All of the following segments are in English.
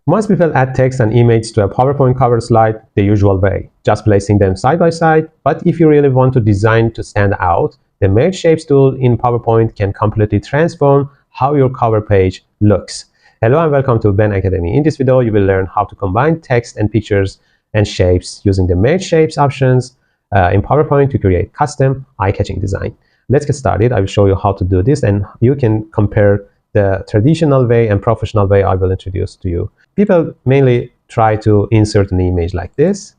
Most people add text and image to a PowerPoint cover slide the usual way, just placing them side by side. But if you really want to design to stand out, the Merge Shapes tool in PowerPoint can completely transform how your cover page looks. Hello and welcome to Ben Academy. In this video, you will learn how to combine text and pictures and shapes using the Merge Shapes options in PowerPoint to create custom, eye-catching design. Let's get started. I will show you how to do this, and you can compare the traditional way and professional way I will introduce to you. People mainly try to insert an image like this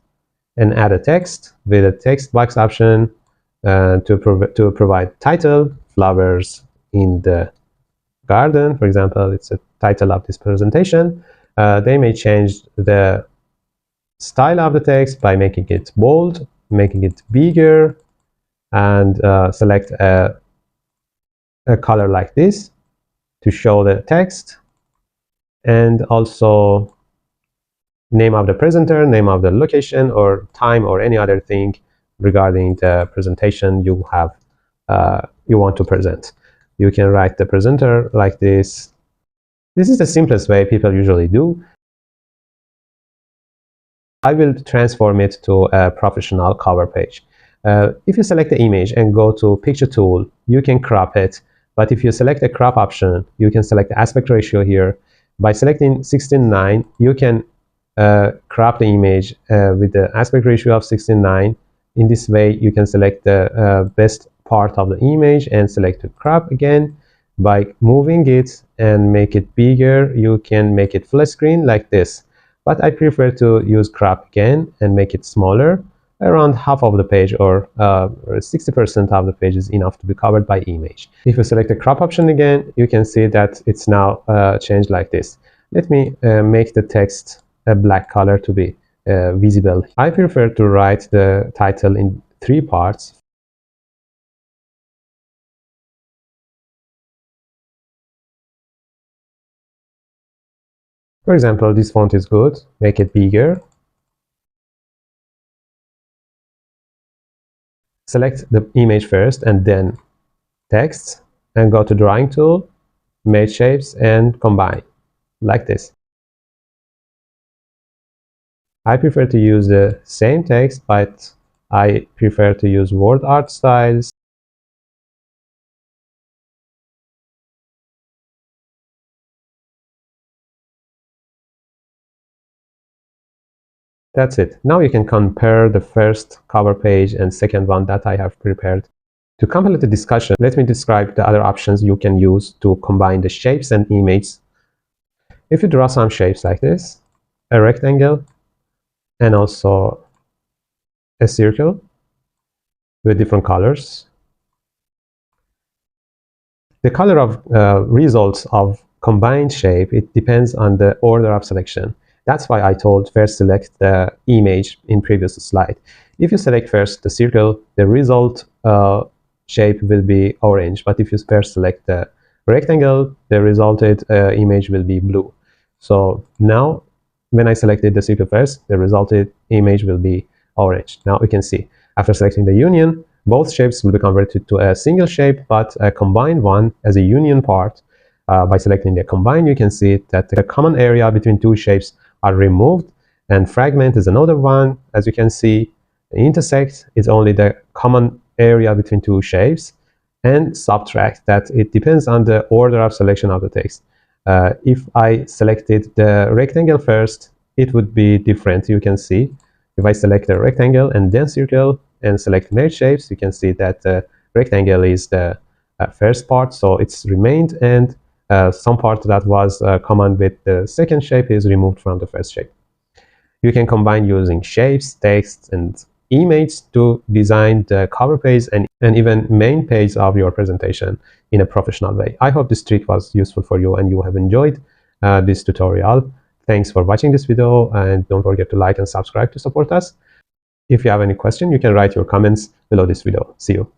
and add a text with a text box option to provide title, flowers in the garden, for example. It's a title of this presentation. They may change the style of the text by making it bold, making it bigger, and select a color like this to show the text, and also name of the presenter, name of the location or time or any other thing regarding the presentation you have you want to present. You can write the presenter like this. This is the simplest way people usually do. I will transform it to a professional cover page. If you select the image and go to picture tool, you can crop it. But if you select the crop option, you can select the aspect ratio here. By selecting 16:9, you can crop the image with the aspect ratio of 16:9. In this way, you can select the best part of the image and select to crop again. By moving it and make it bigger, you can make it full screen like this. But I prefer to use crop again and make it smaller. Around half of the page or 60% of the page is enough to be covered by image. If you select the crop option again, you can see that it's now changed like this. Let me make the text a black color to be visible. I prefer to write the title in 3 parts. For example, this font is good. Make it bigger. Select the image first and then text, and go to drawing tool, Merge Shapes, and combine like this. I prefer to use the same text, but I prefer to use word art styles. That's it. Now you can compare the first cover page and second one that I have prepared. To complete the discussion, let me describe the other options you can use to combine the shapes and images. If you draw some shapes like this, a rectangle, and also a circle with different colors, the color of results of combined shape, it depends on the order of selection. That's why I told first select the image in previous slide. If you select first the circle, the result shape will be orange. But if you first select the rectangle, the resulted image will be blue. So now when I selected the circle first, the resulted image will be orange. Now we can see after selecting the union, both shapes will be converted to a single shape, but a combined one as a union part. By selecting the combine, you can see that the common area between 2 shapes are removed, and fragment is another one. As you can see, the intersect is only the common area between 2 shapes, and subtract, that it depends on the order of selection of the text. If I selected the rectangle first, it would be different. You can see if I select the rectangle and then circle and select Merge Shapes, you can see that the rectangle is the first part, so it's remained, and some part that was common with the second shape is removed from the first shape. You can combine using shapes, text, and image to design the cover page and even main page of your presentation in a professional way. I hope this trick was useful for you and you have enjoyed this tutorial. Thanks for watching this video, and don't forget to like and subscribe to support us. If you have any question, you can write your comments below this video. See you.